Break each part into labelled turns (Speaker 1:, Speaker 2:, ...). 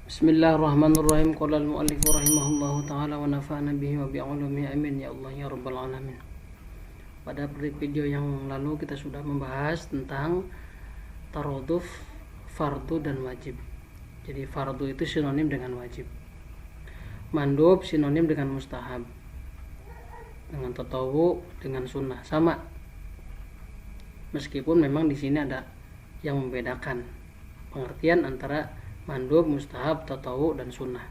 Speaker 1: Bismillahirrahmanirrahim. Qala al-mu'allif rahimahullahu taala wa nafa'ana bihi wa bi'ulumihi amin ya Allah ya rabbal alamin. Pada video yang lalu kita sudah membahas tentang taroduf, fardu dan wajib. Jadi fardu itu sinonim dengan wajib. Mandub sinonim dengan mustahab. Dengan tatawu dengan sunnah sama. Meskipun memang di sini ada yang membedakan pengertian antara mandub, mustahab, tatawu dan sunnah.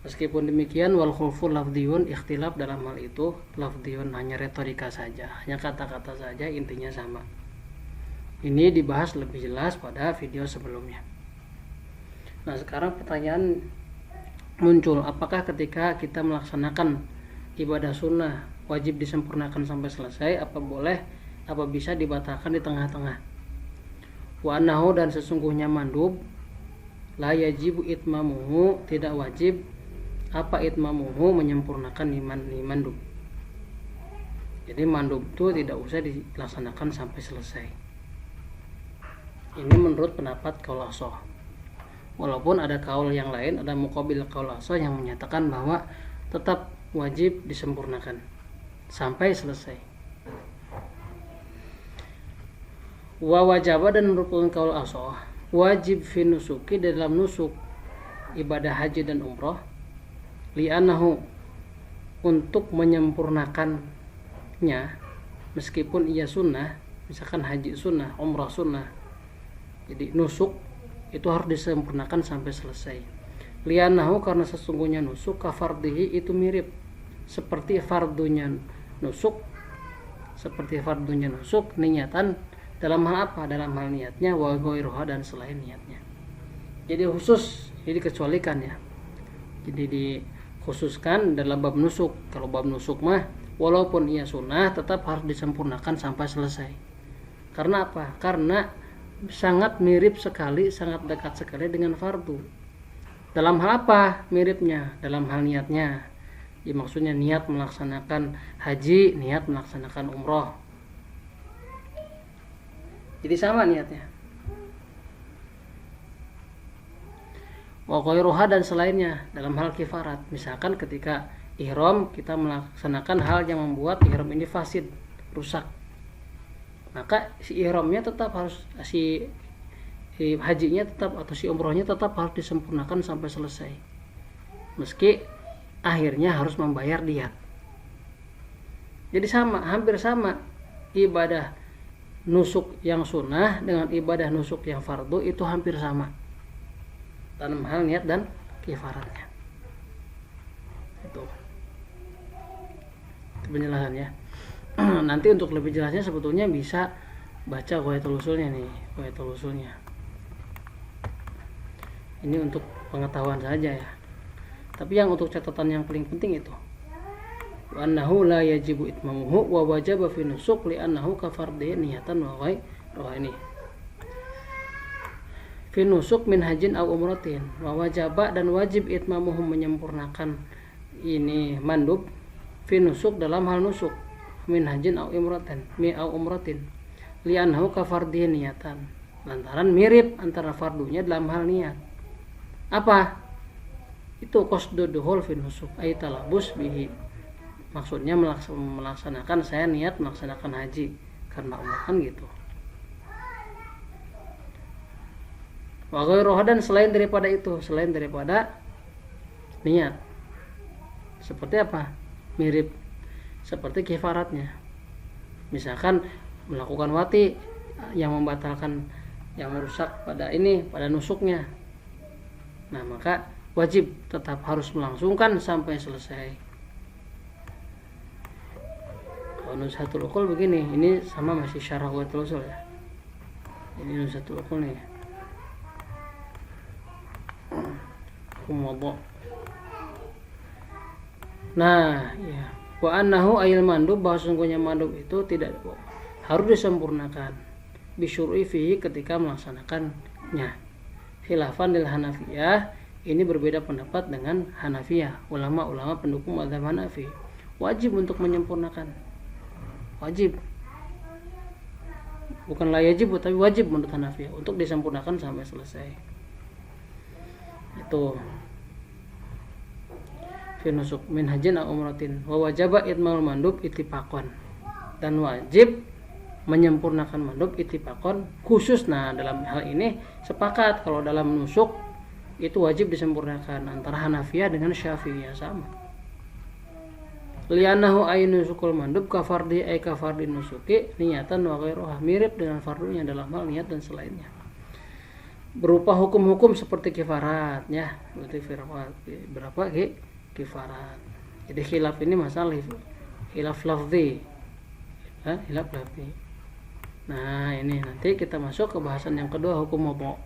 Speaker 1: Meskipun demikian wal khulful lafdiyun, ikhtilaf dalam hal itu lafdiyun hanya retorika saja, hanya kata-kata saja, intinya sama. Ini dibahas lebih jelas pada video sebelumnya. Nah, sekarang pertanyaan muncul, apakah ketika kita melaksanakan ibadah sunnah wajib disempurnakan sampai selesai, apa bisa dibatalkan di tengah-tengah? Wa annahu, dan sesungguhnya mandub la yajibu itmamuhu, tidak wajib apa itmamuhu, menyempurnakan mandub. Jadi mandub itu tidak usah dilaksanakan sampai selesai. Ini menurut pendapat qaul ashah. Walaupun ada kaul yang lain, ada muqabil qaul ashah yang menyatakan bahwa tetap wajib disempurnakan sampai selesai. Wa wajaba, dan merupakan kaul ashah, wajib fi nusuki, dalam nusuk ibadah haji dan umrah, li'annahu, untuk menyempurnakannya, meskipun ia sunnah, misalkan haji sunnah, umrah sunnah, jadi nusuk itu harus disempurnakan sampai selesai. Li'annahu, karena sesungguhnya nusuk kafardihi, itu mirip seperti fardunya nusuk, niatan. Dalam hal apa? Dalam hal niatnya, wa ghairuha, dan selain niatnya. Jadi khusus, ini dikecualikan ya. Jadi dikhususkan dalam bab nusuk. Kalau bab nusuk mah walaupun ia sunnah tetap harus disempurnakan sampai selesai. Karena apa? Karena sangat mirip sekali, sangat dekat sekali dengan fardu. Dalam hal apa miripnya? Dalam hal niatnya. Ya, maksudnya niat melaksanakan haji, niat melaksanakan umroh. Jadi sama niatnya. Wa ghairuha, dan selainnya dalam hal kifarat. Misalkan ketika ihram kita melaksanakan hal yang membuat ihram ini fasid, rusak. Maka si ihramnya tetap harus, si hajinya tetap, atau si umrohnya tetap harus disempurnakan sampai selesai. Meski akhirnya harus membayar diat. Jadi sama, hampir sama ibadah nusuk yang sunnah dengan ibadah nusuk yang fardu itu hampir sama dalam hal niat dan kifaratnya. Itu penjelasannya. Nanti untuk lebih jelasnya sebetulnya bisa baca Ghayatul Usulnya nih, Ghayatul Usulnya. Ini untuk pengetahuan saja ya. Tapi yang untuk catatan yang paling penting itu, wa annahu la yajibu itmamuhu wa wajaba fi nusuk li annahu kafardi niyatan wa ghairuha. Ini fi nusuk min hajin aw umratin, wa wajaba, dan wajib itmamuhu, menyempurnakan ini mandub, fi nusuk, dalam hal nusuk, min hajin aw umratin li annahu kafardi niyatan, lantaran mirip antara fardunya dalam hal niat. Apa itu? Qasdud duhul fi nusuk ay talabus bihi, maksudnya melaksanakan, saya niat melaksanakan haji karena umrah, kan gitu. Wa ghairuha, dan selain daripada itu, selain daripada niat. Seperti apa? Mirip seperti kifaratnya. Misalkan melakukan wati yang membatalkan, yang merusak pada nusuknya. Nah, maka wajib tetap harus melangsungkan sampai selesai. Nuzhatul Uqul begini, ini sama masih syarah Ghayatul Usul ya. Ini Nuzhatul Uqul nih. Nah, ya. Wa annahu ayil mandub, bahwa sungguhnya mandub itu tidak harus disempurnakan bisyur'i fihi, ketika melaksanakannya. Khilafan lil Hanafiyah, ini berbeda pendapat dengan Hanafiyah, ulama-ulama pendukung mazhab Hanafi. Wajib untuk menyempurnakan. Wajib, bukan la yajib, tapi wajib menurut Hanafiyah untuk disempurnakan sampai selesai. Itu fi nusuk min hajin aw umratin wa wajaba itmal mandub ittifaqan, dan wajib menyempurnakan mandub ittifaqan khusus. Nah, dalam hal ini sepakat kalau dalam nusuk itu wajib disempurnakan antara Hanafiyah dengan Syafi'iyah sama. Lianahu ainu nusukul mandub kafardi ay kafardi nusuki niatan wa ghairuha, mirip dengan fardunya dalam hal niat dan selainnya. Berupa hukum-hukum seperti kifarat ya, berarti berapa kifarat. Jadi khilaf ini masalah khilaf lafzi. Khilaf lafzi. Nah, ini nanti kita masuk ke bahasan yang kedua, hukum mabuk.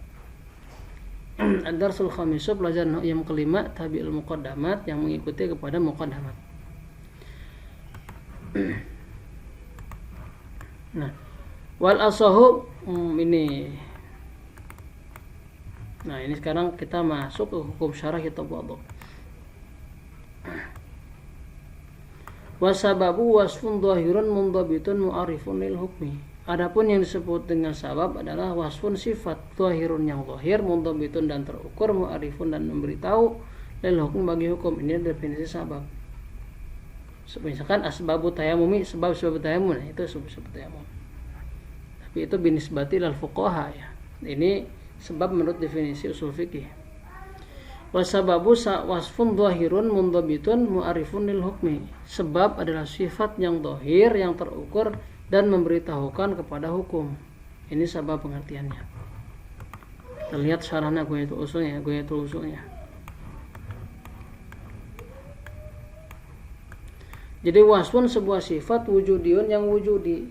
Speaker 1: Ad-darsul khamisu, pelajaran yang kelima, tabi'ul muqaddamat, yang mengikuti kepada muqaddamat. Nah, wal asahu ini. Nah, ini sekarang kita masuk ke hukum syarah kitab wudu. Wasababu wasfun dhahirun mundhabitun mu'arifun lil hukmi. Adapun yang disebut dengan sabab adalah wasfun sifat dhahirun yang zahir, mundhabitun dan terukur, mu'arifun dan memberitahu lil hukm bagi hukum. Ini definisi sabab. Misalkan asbabu tayamumi, sebab tayamum, nah itu sebab tayamum. Tapi itu binisbati lil fuqaha ya. Ini sebab menurut definisi usul fikih. Wasababu wasfun dhahirun mundhabitun mu'arifun lil hukmi. Sebab adalah sifat yang dhahir, yang terukur dan memberitahukan kepada hukum. Ini sabab pengertiannya. Terlihat syarahnya gue itu usulnya. Jadi wasfun sebuah sifat wujudiyun yang wujudi.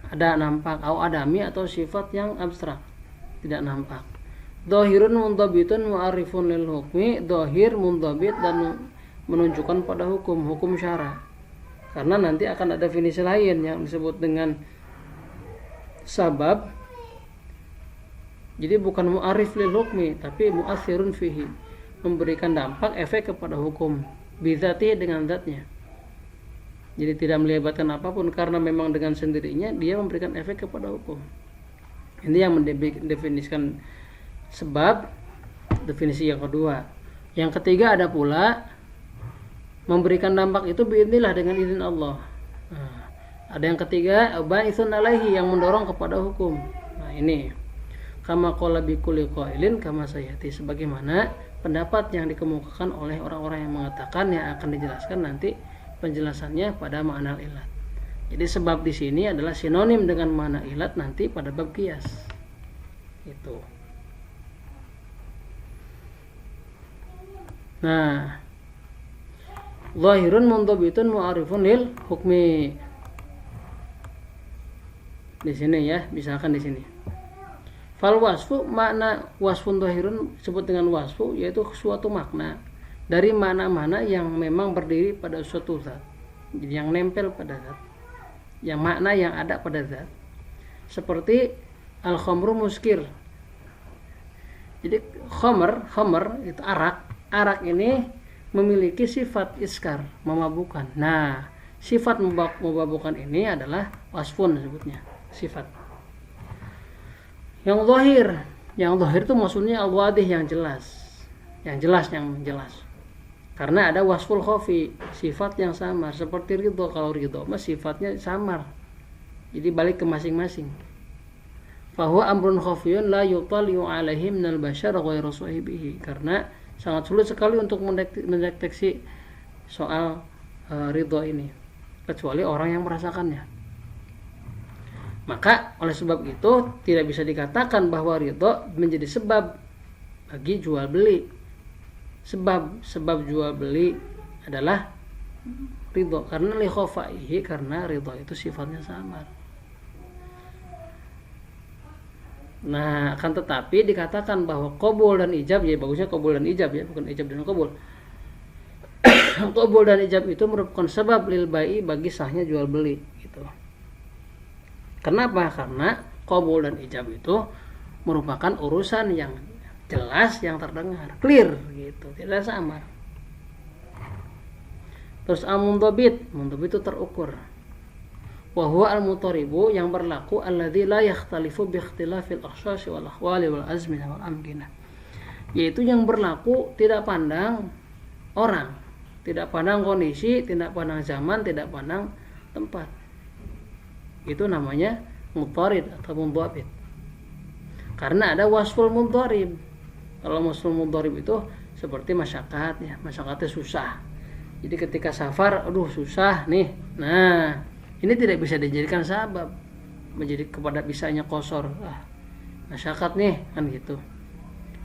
Speaker 1: Ada nampak, au adami atau sifat yang abstrak, tidak nampak. Dhahirun mundhabitun mu'arifun lil hukmi, dhahir mundhabit dan menunjukkan pada hukum syara. Karena nanti akan ada definisi lain yang disebut dengan sabab. Jadi bukan mu'arif lil hukmi, tapi mu'athirun fihi, memberikan dampak efek kepada hukum bidzati dengan zatnya. Jadi tidak melibatkan apapun, karena memang dengan sendirinya dia memberikan efek kepada hukum. Ini yang mendefinisikan sebab, definisi yang kedua. Yang ketiga ada pula memberikan dampak itu biidznillah, dengan izin Allah. Nah, ada yang ketiga ba'itsun alaihi, yang mendorong kepada hukum. Nah, ini kama qala bi kulli qailin kama sayati, sebagaimana pendapat yang dikemukakan oleh orang-orang yang mengatakan, yang akan dijelaskan nanti penjelasannya pada makna ilat. Jadi sebab di sini adalah sinonim dengan makna ilat nanti pada bab qiyas. Itu. Nah, zahirun mundhabitun mu'arifun lil hukmi. Di sini ya, misalkan di sini. Fal wasfu, makna wasfun zahirun disebut dengan wasfu, yaitu suatu makna dari mana-mana yang memang berdiri pada suatu zat. Jadi yang nempel pada zat. Yang makna yang ada pada zat. Seperti al-khamru muskir. Jadi khamr itu arak. Arak ini memiliki sifat iskar, memabukkan. Nah, sifat memabukkan ini adalah wasfun disebutnya, sifat. Yang zahir itu maksudnya al-wadih, yang jelas. Yang jelas. Karena ada wasful khafi, sifat yang samar, seperti ridho. Kalau ridho mah sifatnya samar. Jadi balik ke masing-masing. Fahuwa amrun khafiyun la yutali'u alaihi minal bashar ghairu sahibihi. Karena sangat sulit sekali untuk mendeteksi soal ridho ini, kecuali orang yang merasakannya. Maka oleh sebab itu tidak bisa dikatakan bahwa ridho menjadi sebab bagi jual beli. Sebab jual beli adalah ridho, karena li khafaihi, karena ridho itu sifatnya samar. Nah, akan tetapi dikatakan bahwa qabul dan ijab, ya bagusnya qabul dan ijab ya, bukan ijab dan qabul. Qabul dan ijab itu merupakan sebab lil bai, bagi sahnya jual beli gitu. Kenapa? Karena qabul dan ijab itu merupakan urusan yang jelas, yang terdengar, clear gitu, tidak samar. Terus al-mundhabit itu terukur. Wa huwa al-mutaribu, yang berlaku alladzi la yakhtalifu bi ikhtilafil akhsyas wal ahwali wal azminah wal amkinah. yaitu yang berlaku tidak pandang orang, tidak pandang kondisi, tidak pandang zaman, tidak pandang tempat. Itu namanya mudharib atau mundhabit. Karena ada wasful mudharib. Kalau wasful mudharib itu seperti masyakat ya, masyakatnya susah. Jadi ketika safar, aduh susah nih. Nah, ini tidak bisa dijadikan sabab menjadi kepada bisanya qasar. Masyakat nih kan gitu.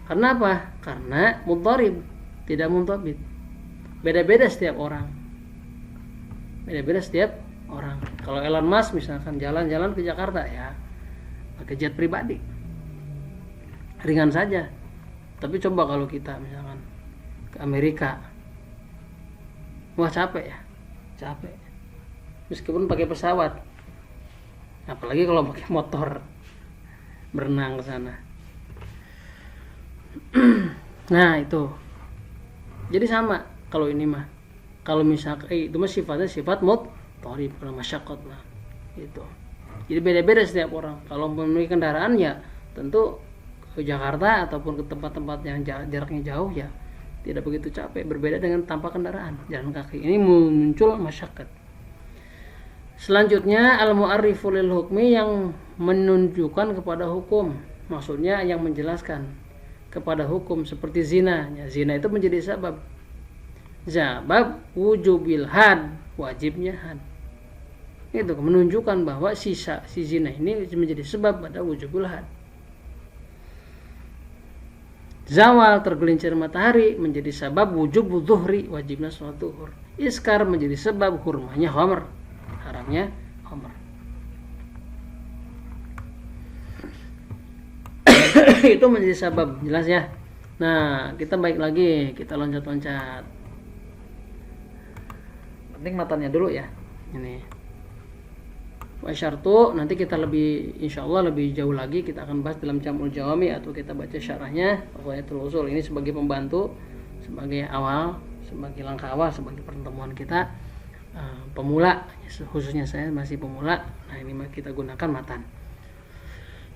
Speaker 1: Karena apa? Karena mudharib, tidak mundhabit. Beda-beda setiap orang. Beda-beda setiap orang. Kalau Elon Musk misalkan jalan-jalan ke Jakarta ya pakai jet pribadi, ringan saja. Tapi coba kalau kita misalkan ke Amerika, wah capek ya, capek. Meskipun pakai pesawat, apalagi kalau pakai motor berenang ke sana. Nah itu, jadi sama kalau ini mah. Kalau misalkan itu mah sifatnya sifat mudharib, kalau masyaqqat lah gitu. Jadi beda-beda setiap orang. Kalau memiliki kendaraan ya tentu ke Jakarta ataupun ke tempat-tempat yang jaraknya jauh ya tidak begitu capek, berbeda dengan tanpa kendaraan, jalan kaki. Ini muncul masyaqqat. Selanjutnya al-mu'arrifu lil hukmi, yang menunjukkan kepada hukum, maksudnya yang menjelaskan kepada hukum, seperti zina. Ya, zina itu menjadi sabab wujubil had, wajibnya had. Itu menunjukkan bahwa si zina ini menjadi sebab pada wujubul had. Zawal, tergelincir matahari, menjadi sebab wujub zuhri, wajibnya sholat zuhur. Iskar menjadi sebab hurmanya khamr, haramnya khamr. Itu menjadi sebab, jelas ya. Nah, kita baik lagi, kita loncat-loncat. Penting matanya dulu ya. Ini. Wa syartu, nanti kita lebih insyaallah lebih jauh lagi kita akan bahas dalam Jam'ul Jawami atau kita baca syarahnya Qawaidul Ushul. Ini sebagai pembantu, sebagai awal, sebagai langkah awal, sebagai pertemuan kita pemula, khususnya saya masih pemula. Nah, ini kita gunakan matan.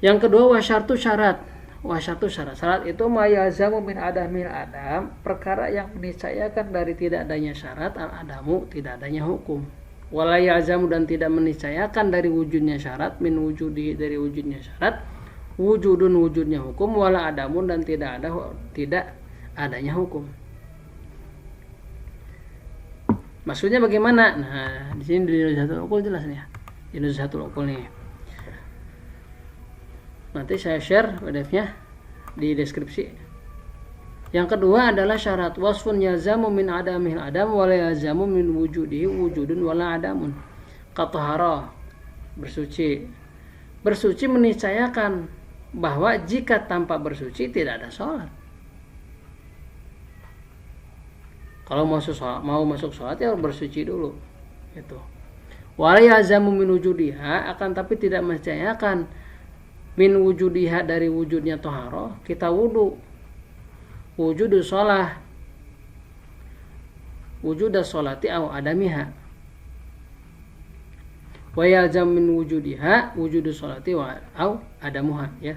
Speaker 1: Yang kedua, wa syartu syarat. Wa syartu syarat. Syarat itu mayazamu min adamil adam, perkara yang meniscayakan dari tidak adanya syarat, al-adamu, tidak adanya hukum. Wala yazamu, dan tidak meniscayakan dari wujudnya syarat, min wujudi, dari wujudnya syarat, wujudun, wujudnya hukum, wala adamun, dan tidak adanya hukum. Maksudnya bagaimana? Nah, di sini di Nuzhatul Uqul jelas nih ya. Di Nuzhatul Uqul nih. Nanti saya share PDF-nya di deskripsi. Yang kedua adalah syarat wasfun yazamu min adamil adam wala yazamu min wujudihi wujudun wala adamun. Qatahara, bersuci. Bersuci meniscayakan bahwa jika tanpa bersuci tidak ada sholat. Kalau mau masuk sholat ya bersuci dulu. Itu. Wala yazamu min wujudiha, akan tapi tidak meniscayakan min wujudiha, dari wujudnya taharah, kita wudu. Wujudu sholah, wujuda sholati au adamiha, wa yalzam min wujudiha wujudu sholati au adamuha, ya.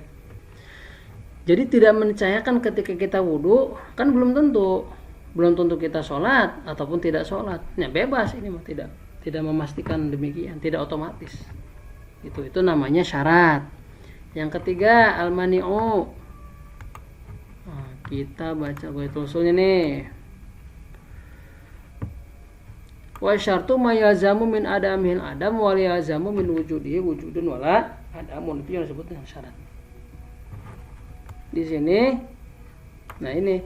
Speaker 1: Jadi tidak meniscayakan ketika kita wudu, kan belum tentu kita sholat ataupun tidak sholat. Nah, bebas, ini mah tidak memastikan demikian, tidak otomatis. Itu namanya syarat. Yang ketiga al-mani'u. Kita baca Qawaidul Ushulnya nih. Wa syartu ma yazamu min adamil adam wa yazamu min wujudihi wujudun wala adamun. Itu yang disebut dengan syarat. Di sini, nah ini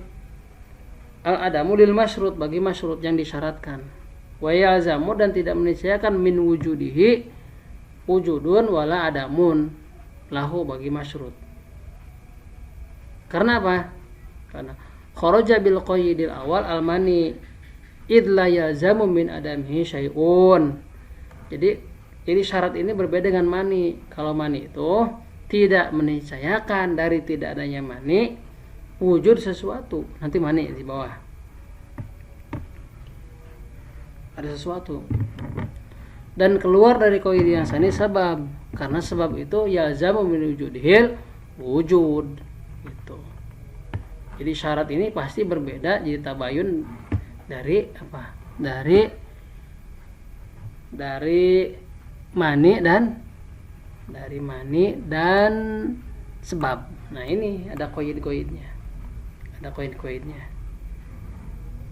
Speaker 1: al-adamu lil masyrut, bagi masyrut yang disyaratkan. Wa yazamu, dan tidak meniscayakan min wujudihi wujudun wala adamun lahu, bagi masyrut. Karena apa? Karena kharaja bil qayyidil awal al-mani id la yazamu min adamihi syai'un. Jadi syarat ini berbeda dengan mani. Kalau mani itu tidak meniscayakan dari tidak adanya mani wujud sesuatu. Nanti mani di bawah ada sesuatu, dan keluar dari qayyid yang sani sebab, karena sebab itu yazamu min wujudihil wujud gitu. Jadi syarat ini pasti berbeda, jadi tabayun dari apa? Dari mani dan sebab. Nah, ini ada koid-koidnya.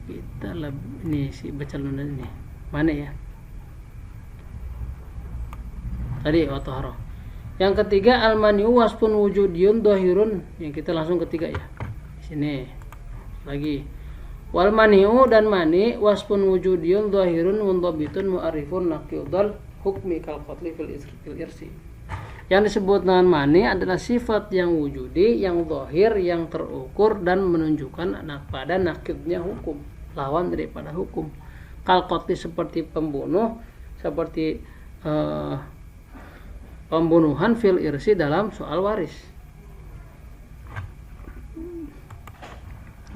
Speaker 1: Kita ini si baca dulu ini. Mana ya? Tadi otoharo. Yang ketiga al-mani'u waspun wujudiyun dhahirun. Yang kita langsung ketiga ya. Sini. Lagi. Wal mani'u dan mani waspun wujudiyun dhahirun mundhabitun mu'arifun naqidul hukmi kal qatli fil irsi. Yang disebut dengan mani adalah sifat yang wujudi, yang zahir, yang terukur dan menunjukkan pada nakidnya hukum, lawan daripada hukum. Kal qatli seperti pembunuh, seperti pembunuhan fil irsi dalam soal waris.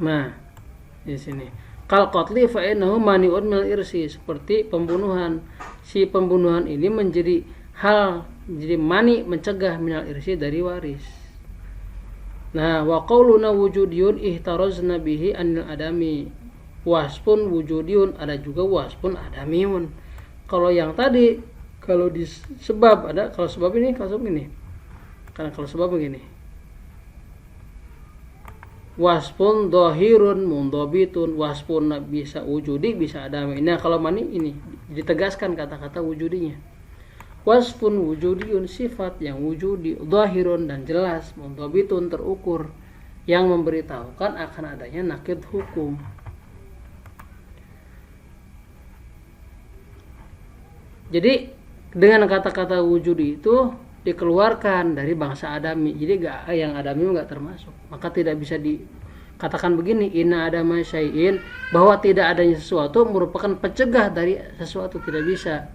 Speaker 1: Nah, di sini kal qatli fa innahu mani'un minal irsi, seperti pembunuhan. Si pembunuhan ini menjadi mani, mencegah minal irsi dari waris. Nah, wa qauluna wujudiyun ihtarazna bihi anil adami waspun wujudiyun, ada juga waspun adamiyun. Kalau yang tadi, kalau di sebab ada, kalau sebab ini karena kalau sebab begini, waspun dhahirun mundhabitun, waspun bisa wujudi bisa adami. Nah, kalau mani ini ditegaskan kata-kata wujudinya. Wasfun wujudiyun, sifat yang wujudi, dhahirun dan jelas, mundhabitun terukur, yang memberitahukan akan adanya nakid hukum. Jadi dengan kata-kata wujudi itu dikeluarkan dari bangsa adami. Jadi yang adami enggak termasuk. Maka tidak bisa dikatakan begini, inna adama syai'in, bahwa tidak adanya sesuatu merupakan pencegah dari sesuatu, tidak bisa.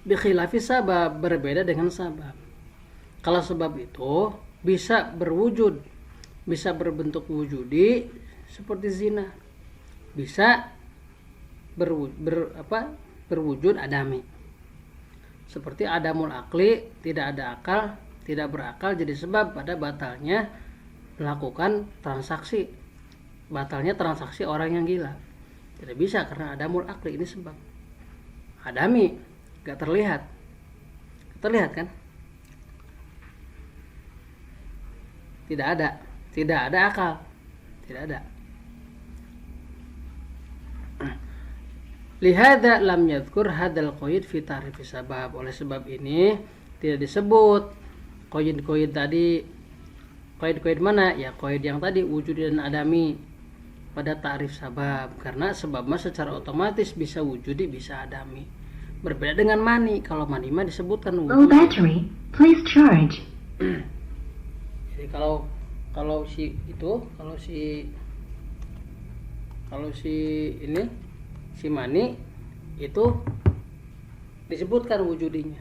Speaker 1: Bikhilafi sabab, berbeda dengan sabab. Kalau sebab itu bisa berwujud, bisa berbentuk wujudi seperti zina, bisa berwujud adami, seperti adamul akli, tidak ada akal, tidak berakal, jadi sebab pada batalnya melakukan transaksi, batalnya transaksi orang yang gila. Tidak bisa karena adamul akli, ini sebab. Adami gak terlihat kan? Tidak ada akal, tidak ada. Lihada lam yadhkur hadal qaid fi ta'rif sabab. Oleh sebab ini tidak disebut qaid-qaid tadi. Qaid-qaid mana? Ya qaid yang tadi wujud dan adami pada ta'rif sabab, karena sebab mah secara otomatis bisa wujudi bisa adami. Berbeda dengan mani. Kalau mani mah disebutkan wujud.
Speaker 2: Low battery, please charge.
Speaker 1: Jadi kalau si mani itu disebutkan wujudinya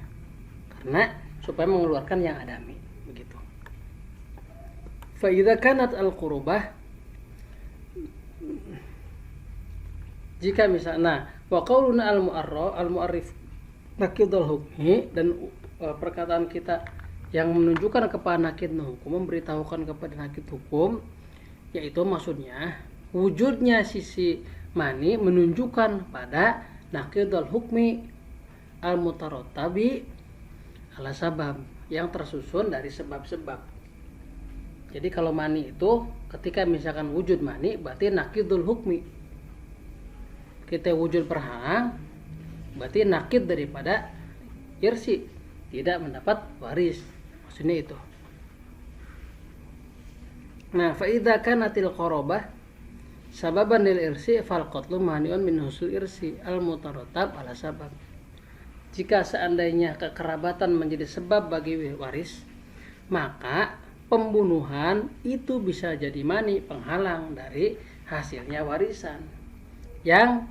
Speaker 1: karena supaya mengeluarkan yang adami, begitu. Fa idza kanat al-qurubah, jika misalnya wa qauluna al-mu'arrif nakidul hukmi, dan perkataan kita yang menunjukkan kepada nakid hukum, memberitahukan kepada nakid hukum, yaitu maksudnya wujudnya sisi mani menunjukkan pada nakidul hukmi al-mutarattabi ala sabab, yang tersusun dari sebab-sebab. Jadi kalau mani itu ketika misalkan wujud mani berarti nakidul hukmi. Kita wujud perhalang berarti nakid daripada irsi, tidak mendapat waris, maksudnya itu. Nah, fa idza kanatil qarabah sababan lil irsi fal qatlu mani'un min husul irsi al mutarattab ala sabab. Jika seandainya kekerabatan menjadi sebab bagi waris, maka pembunuhan itu bisa jadi mani, penghalang dari hasilnya warisan yang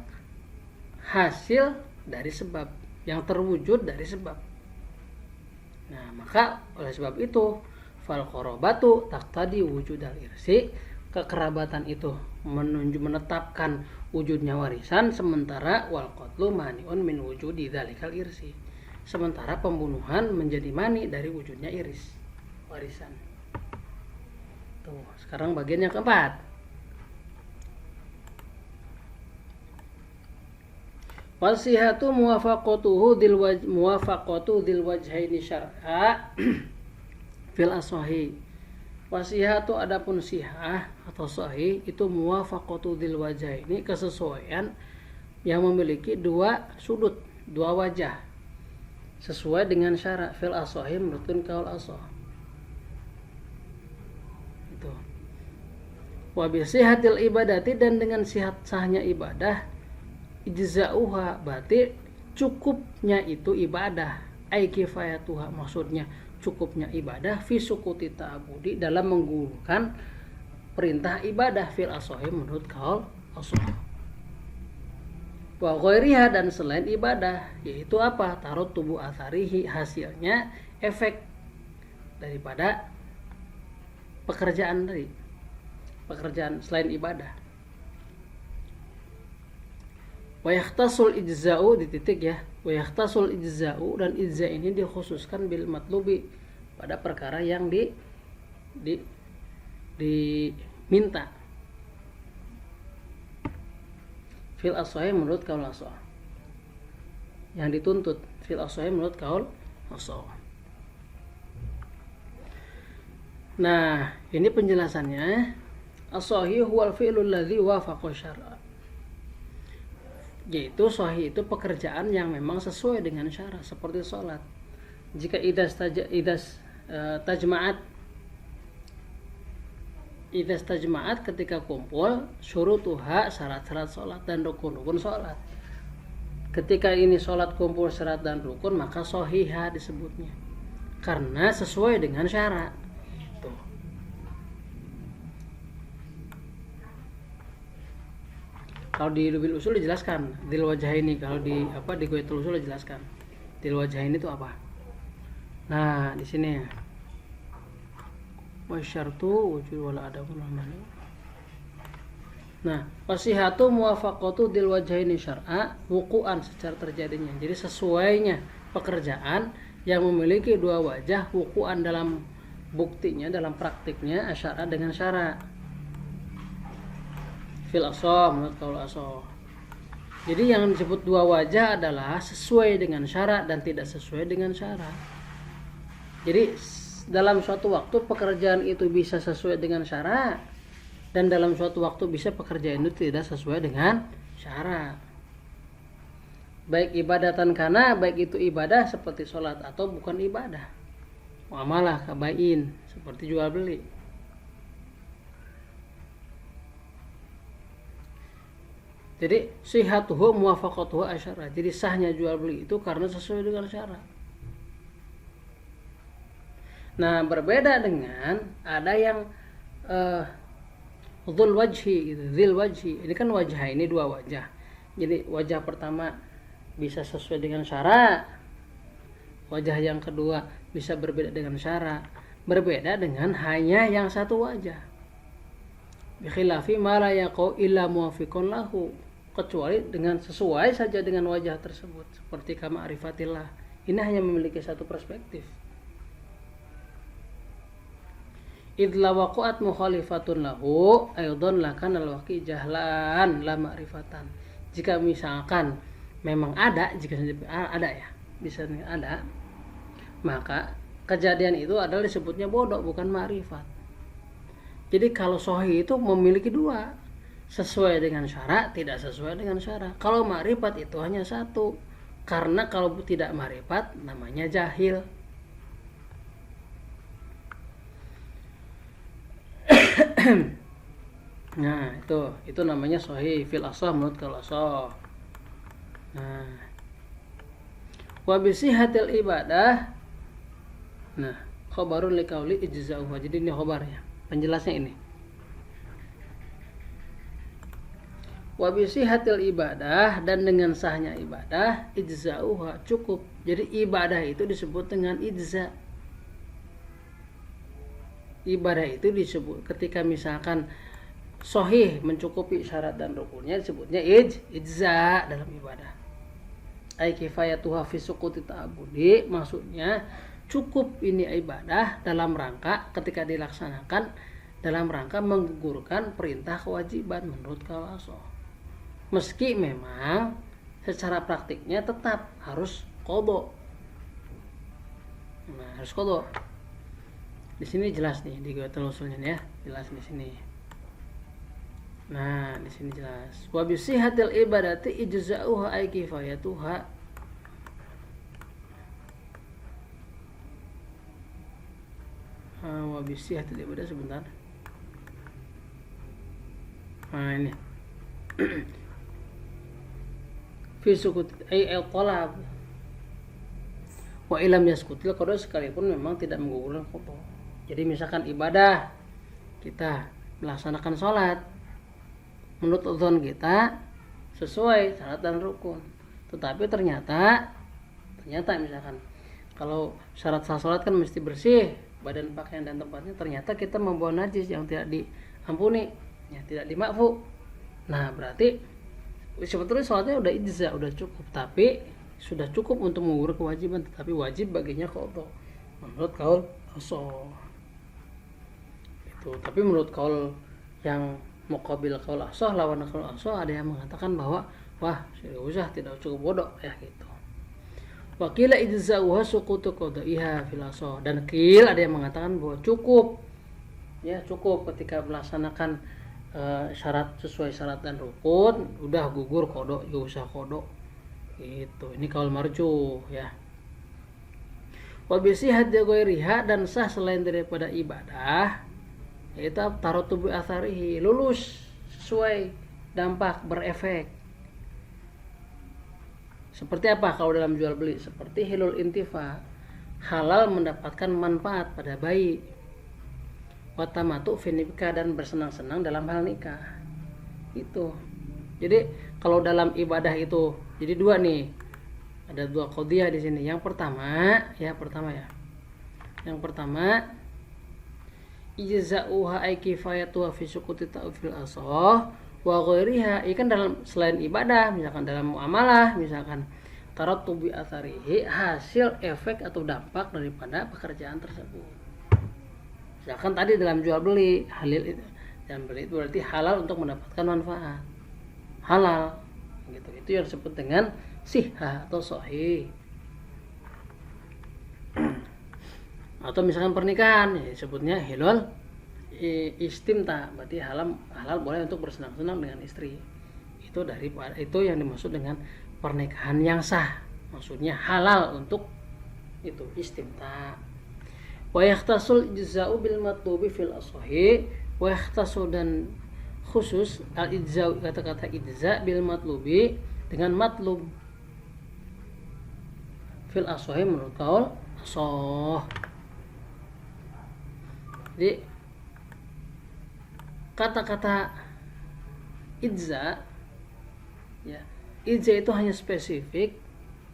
Speaker 1: hasil dari sebab, yang terwujud dari sebab. Nah, maka oleh sebab itu fal qarabatu taqtadi wujudal irsi, kekerabatan itu menetapkan wujudnya warisan, sementara wal qatlu mani'un min wujudi dzalikal irsi, sementara pembunuhan menjadi mani dari wujudnya warisan. Tuh, sekarang bagian yang keempat. Wasihatu muwafaqatu dil wajhaini syar'a fil asahi. Wasihatu adapun sihah atau sahih itu muwafaqatu dil wajhaini, kesesuaian yang memiliki dua sudut, dua wajah sesuai dengan syarat fil asahi menurut kaul asah. Itu. Wa bi sihatil ibadati, dan dengan sihat sahnya ibadah, ijza'uha berarti cukupnya itu ibadah, ai kifayatuha maksudnya cukupnya ibadah fi sukuti ta'budi dalam menggugurkan perintah ibadah fil asahi menurut kaul asah. Wa ghairiha, dan selain ibadah, yaitu apa? Tarot tubuh atharihi, hasilnya efek daripada pekerjaan tadi, pekerjaan selain ibadah. Wa yahtasul ijza'u di titik ya. Wa yahtasul ijza'u, dan ijza ini dikhususkan bil matlubi pada perkara yang diminta. Fil asahi menurut kaul asah. Yang dituntut fil asahi menurut kaul asah. Nah, ini penjelasannya. As-sahih huwal fi'lul ladzi wafaqa syar'a. Yaitu sahih itu pekerjaan yang memang sesuai dengan syarat, seperti sholat. Jika idas tajma'at ketika kumpul, syurutuha syarat-syarat sholat dan rukun-rukun sholat. Ketika ini sholat kumpul syarat dan rukun, maka sahihah disebutnya karena sesuai dengan syarat. Itu. Kalau di Lubil Usul dijelaskan dil wajhaini, kalau di Ghayatul Usul dijelaskan dil wajhaini itu apa. Nah, di sini wasyartu wujud wala adamul amali. Nah, wasihatu muwafaqatu dil wajhaini syar'a wuqu'an, secara terjadinya. Jadi sesuainya pekerjaan yang memiliki dua wajah, wuqu'an dalam buktinya, dalam praktiknya, asyara dengan syarat. Fil asah menurut kaul asah. Jadi yang disebut dua wajah adalah sesuai dengan syarat dan tidak sesuai dengan syarat. Jadi dalam suatu waktu pekerjaan itu bisa sesuai dengan syarat, dan dalam suatu waktu bisa pekerjaan itu tidak sesuai dengan syarat. Baik ibadatan kana, baik itu ibadah seperti sholat atau bukan ibadah. Muamalah kabain seperti jual beli. Jadi sihatuhu muwafaqatuhu asyara. Jadi sahnya jual beli itu karena sesuai dengan syarat. Nah, berbeda dengan ada yang dzul wajhi gitu, dzil wajhi. Ini kan wajah, ini dua wajah. Jadi wajah pertama bisa sesuai dengan syarat. Wajah yang kedua bisa berbeda dengan syarat. Berbeda dengan hanya yang satu wajah. Bi khilafi ma la yaqau illa muwafiqun lahu. Kecuali dengan sesuai saja dengan wajah tersebut, seperti kama'rifatillah. Ini hanya memiliki satu perspektif. Idla waqa'at mukhalifatun lahu aydan lakan al-waqi jahlan la ma'rifatan. Jika misalkan memang ada, jika ada ya, bisa ada, maka kejadian itu adalah disebutnya bodoh, bukan ma'rifat. Jadi kalau sahih itu memiliki dua, sesuai dengan syarat, tidak sesuai dengan syarat. Kalau ma'rifat itu hanya satu, karena kalau tidak ma'rifat namanya jahil. Nah, itu namanya sahih fil asah menurut kaul asah. Nah, wa bi sihatil ibadah. Nah, khabarun liqauli ijza'uhu. Jadi ini khabarnya, penjelasnya ini. Wa bi sihatil ibadah, dan dengan sahnya ibadah, ijza'uha cukup. Jadi ibadah itu disebut dengan ijza. Ibadah itu disebut ketika misalkan sahih mencukupi syarat dan rukunnya, disebutnya ijza dalam ibadah. Ai kifayatuha fi suquti ta'budi, maksudnya cukup ini ibadah dalam rangka ketika dilaksanakan dalam rangka menggugurkan perintah kewajiban menurut kaul asoh. Meski memang secara praktiknya tetap harus qadha. Nah, harus qadha. Di sini jelas nih di Ghayatul Usulnya ya, jelas di sini. Nah, di sini jelas. Wa bi sihhatil ibadati ijza'uha ay kifayatuha. Wa bi sihhatil ibadah sebentar. Nah, ini. Fi sukut ay al-talab. Wa ilam yaskutil qada sekalipun memang tidak menggugurkan qada. Jadi misalkan ibadah kita melaksanakan sholat menurut udzon kita sesuai syarat dan rukun, tetapi ternyata misalkan kalau syarat sah sholat kan mesti bersih badan, pakaian dan tempatnya, ternyata kita membawa najis yang tidak diampuni, ya tidak dimakfu. Nah berarti sebetulnya sholatnya udah ijza, udah cukup, tapi sudah cukup untuk mengukur kewajiban, tetapi wajib baginya qadha menurut kaul asoh itu. Tapi menurut kaul yang muqabil kaul asoh, lawan kaul asoh, ada yang mengatakan bahwa wah usah tidak cukup bodoh ya gitu. Wakila ijza'uha suqutu qadaiha fil asoh, dan kil ada yang mengatakan bahwa cukup ya, cukup ketika melaksanakan syarat sesuai syarat dan rukun udah gugur qadha, enggak usah qadha gitu. Ini kaul marjuh ya. Wa bi sihhati ghairiha, dan sah selain daripada ibadah, yaitu tarotubi atharihi, lulus sesuai dampak, berefek. Seperti apa kalau dalam jual beli? Seperti hilul intifa, halal mendapatkan manfaat pada bayi. Watamatu finika, dan bersenang-senang dalam hal nikah. Itu. Jadi kalau dalam ibadah itu jadi dua nih. Ada dua qadhiyah di sini. Yang pertama ya. Yang pertama ijza'uha ay kifayatuha fi suquti ta'fil asoh wa ghairiha. Ini kan dalam selain ibadah, misalkan dalam muamalah, misalkan tarattubi atharihi, hasil efek atau dampak daripada pekerjaan tersebut. Misalkan tadi dalam jual beli, halal itu, dan beli itu berarti halal untuk mendapatkan manfaat. Halal gitu. Itu yang disebut dengan sihah atau sahih. Atau misalkan pernikahan ya, disebutnya hilal istimta, berarti halal boleh untuk bersenang-senang dengan istri. Itu yang dimaksud dengan pernikahan yang sah, maksudnya halal untuk itu istimta. Wa yahtasul ijza'u bil matlubi fil asahi, wa yahtasul, dan khusus al ijza'u, kata-kata ijza' bil matlubi dengan matlub fil asahi menurut kaul asoh. Jadi kata-kata ijza ya, ijza itu hanya spesifik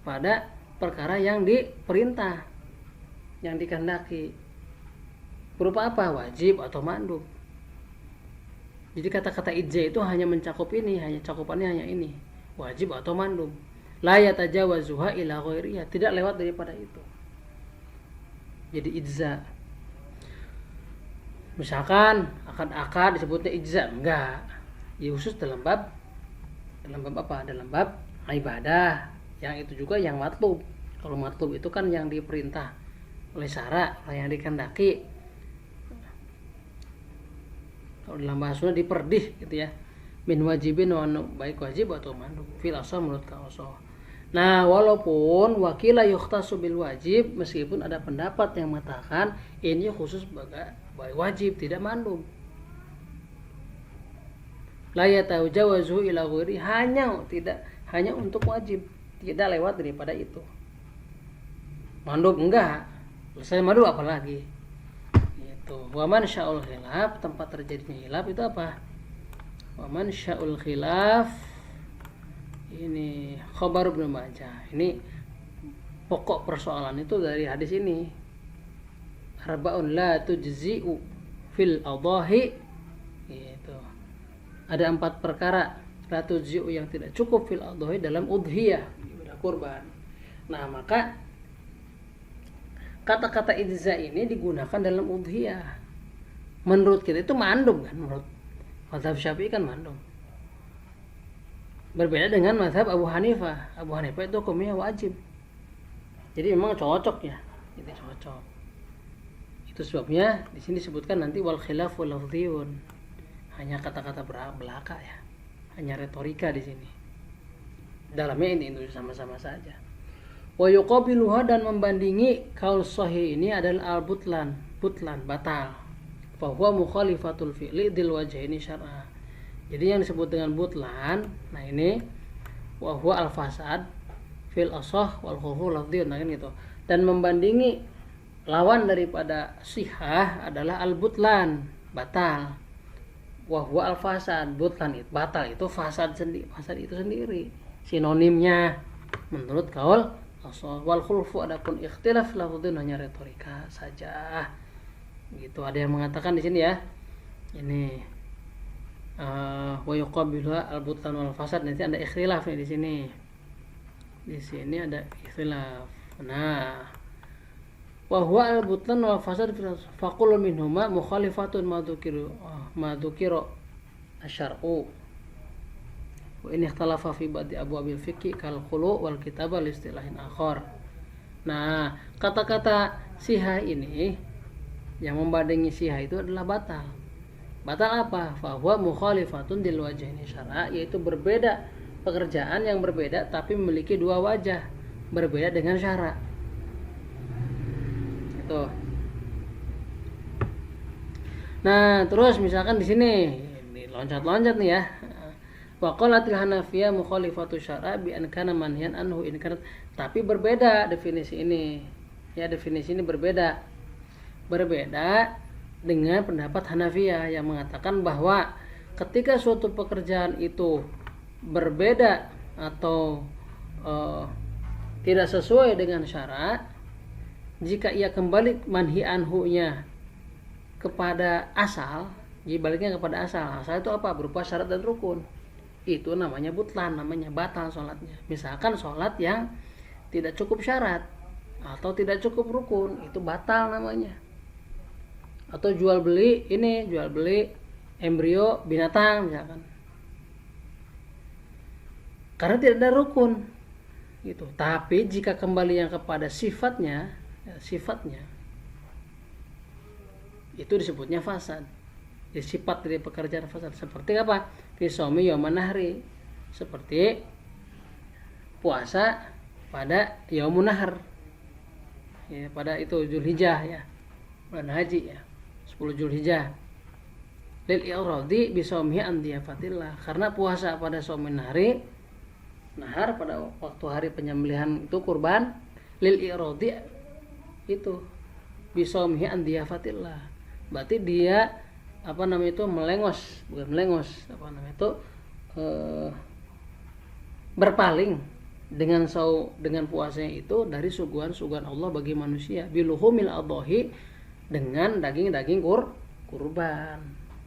Speaker 1: pada perkara yang diperintah, yang dikehendaki, berupa apa? Wajib atau mandub. Jadi kata-kata ijza itu hanya mencakup ini, hanya cakupannya hanya ini, wajib atau mandub. La yatajawazuha ila ghairiha, tidak lewat daripada itu. Jadi ijza. Misalkan akad disebutnya ijza, enggak. Ya khusus dalam bab apa? Dalam bab ibadah. Yang itu juga yang matlub. Kalau matlub itu kan yang diperintah oleh syara, yang dikehendaki. Kalau dalam bahasanya diperdih gitu ya. Min wajibin wa baik wajib atau mandub. Fil asah menurut kausah. Nah, walaupun wakila yukhtasu bil wajib, meskipun ada pendapat yang mengatakan ini khusus sebagai wajib, tidak mandub. La yatajawazu ila ghairi, hanya untuk wajib, tidak lewat daripada itu. Mandub enggak. Selesai mandub apalagi? Itu. Wa man sya'ul khilaf, tempat terjadinya khilaf itu apa? Wa man sya'ul khilaf, ini khabar Ibnu Majah. Ini pokok persoalan itu dari hadis ini. Arba'un la tujzi'u fil adahi. Gitu. Ada 4 perkara la tujzi'u yang tidak cukup fil adahi dalam udhiyah, ibadah kurban. Nah, maka kata-kata ijza ini digunakan dalam udhiyah. menurut kita itu mandum kan, menurut mazhab Syafi'i kan mandum. Berbeda dengan mazhab Abu Hanifah. Abu Hanifah itu hukumnya wajib. Jadi memang cocok ya. Itu cocok. Itu sebabnya di sini disebutkan nanti wal khilafu lafdhiyun. Hanya kata-kata belaka ya. Hanya retorika di sini. Dalamnya ini sama-sama saja. Wa yuqabiluha, dan membandingi kaul sahih ini adalah al-butlan, batal. Fa huwa mukhalifatul fi'li dil wajhaini syar'a. Jadi yang disebut dengan butlan, nah ini wa huwa al-fasad fil asah wal khulfu lafdhiyun, nah kan gitu. Dan membandingi lawan daripada sihah adalah al-butlan, batal. Wa huwa al-fasad, butlan itu batal, itu fasad itu sendiri. Sinonimnya menurut kaul asah wal khulfu, adapun ikhtilaf lafdhiyun hanya retorika saja. Gitu, ada yang mengatakan di sini ya. Ini wa yuqabiluha al-butlan wal fasad, nanti ada ikhtilaf nih di sini. Di sini ada ikhtilaf. Nah, wa huwa al-butlan wal fasad faqul minhuma mukhalifatun ma dzukira asy-syar'u. Wa in ikhtalafa fi ba'di abwabil fiqh kal khulu wal kitabah li istilahin akhar. Nah, kata-kata sihah ini yang membandingi sihah itu adalah batal. Batal apa? Fahuwa mukhalifatun dil wajhaini syar'a, yaitu berbeda, pekerjaan yang berbeda tapi memiliki dua wajah, berbeda dengan syara. Itu. Nah, terus misalkan di sini loncat-loncat nih ya. Wa qalatil hanafiyah mukhalifatu syar'a bi an kana manhiyan anhu in kana, tapi berbeda definisi ini. Ya, definisi ini berbeda dengan pendapat Hanafiyah yang mengatakan bahwa ketika suatu pekerjaan itu berbeda atau tidak sesuai dengan syarat, jika ia kembali manhi anhu-nya kepada asal, jadi baliknya kepada asal. Asal itu apa? Berupa syarat dan rukun. Itu namanya butlan, namanya batal sholatnya. Misalkan sholat yang tidak cukup syarat atau tidak cukup rukun, itu batal namanya. Atau jual beli embrio binatang misalkan, karena tidak ada rukun gitu. Tapi jika kembali yang kepada sifatnya itu disebutnya fasad. Jadi sifat dari pekerjaan fasad. Seperti apa? Fi shaumi yauman nahri, seperti puasa pada yaumun nahr ya, pada itu Zulhijjah ya, bulan haji ya, 10 Zulhijjah. Lil i'radi bi shaumi an diyafatillah, karena puasa pada shaumin nahar pada waktu hari penyembelihan itu kurban, lil i'radi itu bi shaumi an diyafatillah, berarti dia melengos berpaling dengan puasanya itu dari suguhan Allah bagi manusia, biluhumil adhahi, dengan daging-daging kurban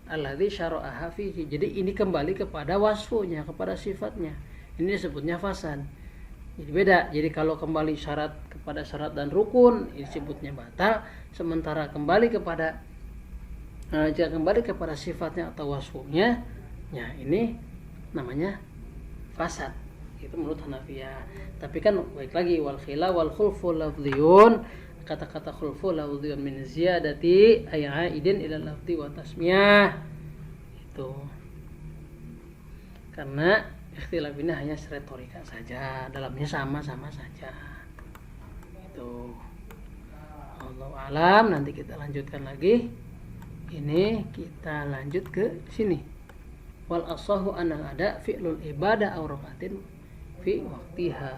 Speaker 1: alladzi syara'aha fihi. Jadi ini kembali kepada wasfunya, kepada sifatnya. Ini disebutnya fasad. Jadi beda. Jadi kalau kembali kepada syarat dan rukun, ini disebutnya batal. Sementara jika kembali kepada sifatnya atau wasfunya, ya ini namanya fasad. Itu menurut Hanafiyah. Tapi kan baik lagi, wal khila wal khulfu lafdhiyun, kata-kata khulfu lafdhiyun min ziyadati aidin ila lafdhi wa tasmiyah. Itu karena ikhtilaf ini hanya retorika saja, dalamnya sama-sama saja. Itu Allahu a'lam. Nanti kita lanjutkan lagi. Ini kita lanjut ke sini. Wal asahu anal ada fi'lul ibadah aw rakatin fi waqtiha.